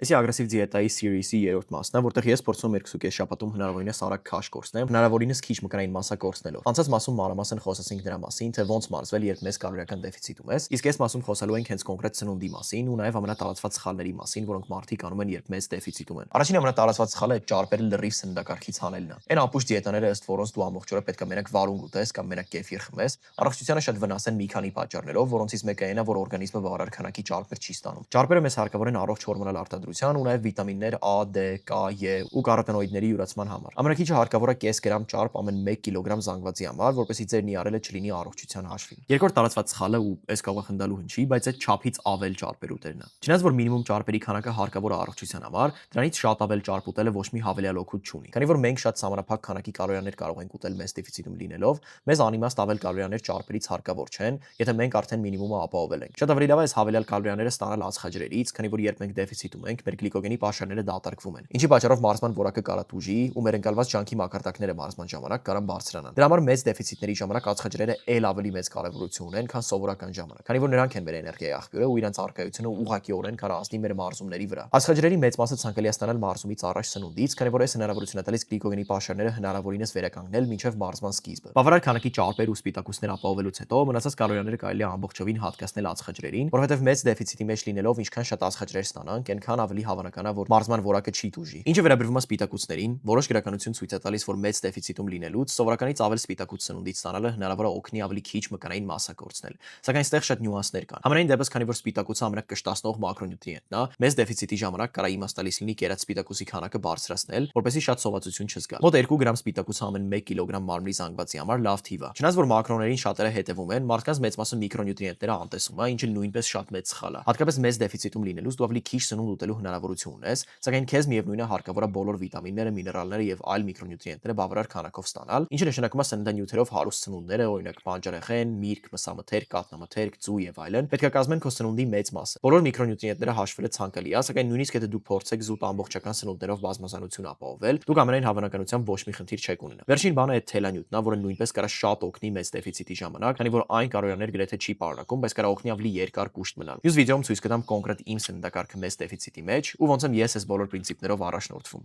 Էսի ագրեսիվ դիետայի series-ի երրորդ մասն է, որտեղ ես փորձում եմ 2.5 շաբաթում հնարավորինս արագ քաշ կորցնեմ, հնարավորինս քիչ մկրային մասսա կորցնելով։ Անցած մասում մանրամասն խոսեցինք դրա մասին, թե ոնց մարզվել, երբ մեծ կալորիական դեֆիցիտում ես, իսկ այս մասում խոսելու ենք հենց կոնկրետ սնունդի մասին ու նաև ամենատարածված սխալների մասին, որոնք մարդիկ անում են, երբ մեծ դեֆիցիտում են։ Առաջին ամենատարածված սխալը ճարպերը լրիվ սննդակարգից հանելն է։ Այն ամբողջ դիետաները ըստ որոնց դու ամբողջ օրը պետք է մենակ վարունգ ուտես կամ մենակ կեֆիր խմես, առողջությանը շատ վնաս են մի քանի պատճառներով, որոնցից մեկը այն է, որ օրգանիզմը բավարար քանակի ճարպեր չի ստանում։ Ճարպերը մեզ հարկավոր են առողջ հորմոնալ արտադրության ու նաև վիտամիններ A, D, K, E ու կարոտինոիդների յուրացման համար։ Ամենակիչը հարկավոր է կես գրամ ճարպ ամեն 1 կիլոգրամ զանգվածի համար, որպեսզի ձեր նիարելը չլինի առողջության հաշվին։ Երկրորդ տարածված սխալը ու այս կարող է խնդալու հնչի, բայց այդ չափից ավել ճարպեր ուտելն է։ Չնայած որ մինիմում ճարպերի քանակը հարկավոր է առողջության համար, դրանից շատ ավել ճարպ ուտելը ոչ մի հավելյալ օգուտ չունի։ Քանի որ մենք շատ սահմանափակ քանակի կալորիաներ կարող ենք ուտել մեծ դեֆիցիտում լինելով, մեզ անիմաստ ավել կալորիաներ ճարպերից հարկավոր չեն, եթե մենք արդեն մինիմումը ապահովել ենք։ Շատ ավելի լավ է այս հավելյալ կալորիաները ստանալ ածխաջրերից, քանի որ երբ մենք դեֆիցիտում ենք, մեր գլիկոգենի պաշարները դատարկվում են, ինչի պատճառով մարզման որակը կարա տուժի ու մեր ընկալված ջանքի մակարդակները մարզման ժամանակ կարան բարձրանան։ Դրա համար մեծ դեֆիցիտների ժամանակ ածխաջրերը ել ավելի մեծ կարևորություն ունեն, քան սովորական ժամանակ, քանի որ նրանք են մեր էներգիայի աղբյուրը ու իրենց առկայությունը ուղղակիորեն կարողացնի մեր մարզումների վրա։ Ածխաջրերի մեծ մասը ցանկալի է ստանալ մարզումից առաջ սնունդից, քանի որ այս հնարավորությունը տալիս գլիկոգենի պաշարները հնարավորինս վերականգնել մինչև մարզման սկիզբը։ Բավարար քանակի ճարպեր ու սպիտակուցներ ապահովելուց հետո մնացած կալորիաները կարելի է ամբողջովին հատկացնել ածխաջրերին, որովհետև մեծ դեֆիցիտի մեջ լինելով ինչքան շատ ածխաջրեր ստանանք, այնքան ավելի հավանական է, որ մարզման որակը չի տուժի։ Ինչը վերաբերվում է սպիտակուցներին, որոշ գրականություն ցույց է տալիս, որ մեծ դեֆիցիտում լինելուց սովորականից ավել սպիտակուց սնունդից ստանալը հնարավոր է օգնի ավելի քիչ մկրային մասսա կորցնել։ Սակայն այստեղ շատ նյուանսներ կան։ Համենայն դեպս, քանի որ սպիտակուցը ամենակշտացնող մակրոնյուտրիենտն է, մեծ դեֆիցիտի ժամանակ կարա իմաստալից լինի կերած սպիտակուցի քանակը բարձրացնել, որպեսզի շատ սովածություն չզգա։ Մոտ 2 գրամ սպիտակուցը ամեն 1 կիլոգրամ մարմնի զանգվածի համար լավ թիվ է։ Չնայած որ մակրոներին շատերը հետևում են, մարդկանց մեծ մասը միկրոնյուտրիենտները անտեսում է, ինչը նույնպես շատ մեծ սխալ է։ Հատկապես մեծ դեֆիցիտում լինելուց դու ավելի քիչ սնունդ ուտելու հնարավորություն ունես, սակայն քեզ միևնույն է հարկավոր է բոլոր վիտամինները, միներալները եւ այլ միկրոնյուտրիենտները բավարար քանակով ստանալ, ինչը նշանակում է սննդանյութերով հարուստ սնունդները, օրինակ բանջարեղեն, միրգ, մսամթերք, կաթնամթերք, ձու եւ այլն, պետք է կազմեն քո սնունդի մեծ մասը։ Բոլոր միկրոնյուտրիենտները հաշվելը ցանկալի է, սակայն նույնիսկ եթե դուք փորձեք զուտ ամբողջական սնունդներով բազմազանություն ապահովել, դուք ամենայն հավանականությամբ ոչ մի խնդիր չեք ունենա։ Վերջին բանը այդ թելանյութն է, որը նույնպես կարա շատ օգնի մեծ դեֆիցիտի ժամանակ, քանի որ այն կալորիաներ գրեթե չի պարունակում, բայց կարա օգնի ավելի երկար կուշտ մնալ։ Մյուս վիդեոում ցույց կտամ կոնկրետ իմ սննդակարգը մեծ դեֆիցիտի մեջ ու ոնց եմ ես այս բոլոր պրինցիպներով առաջնորդվում։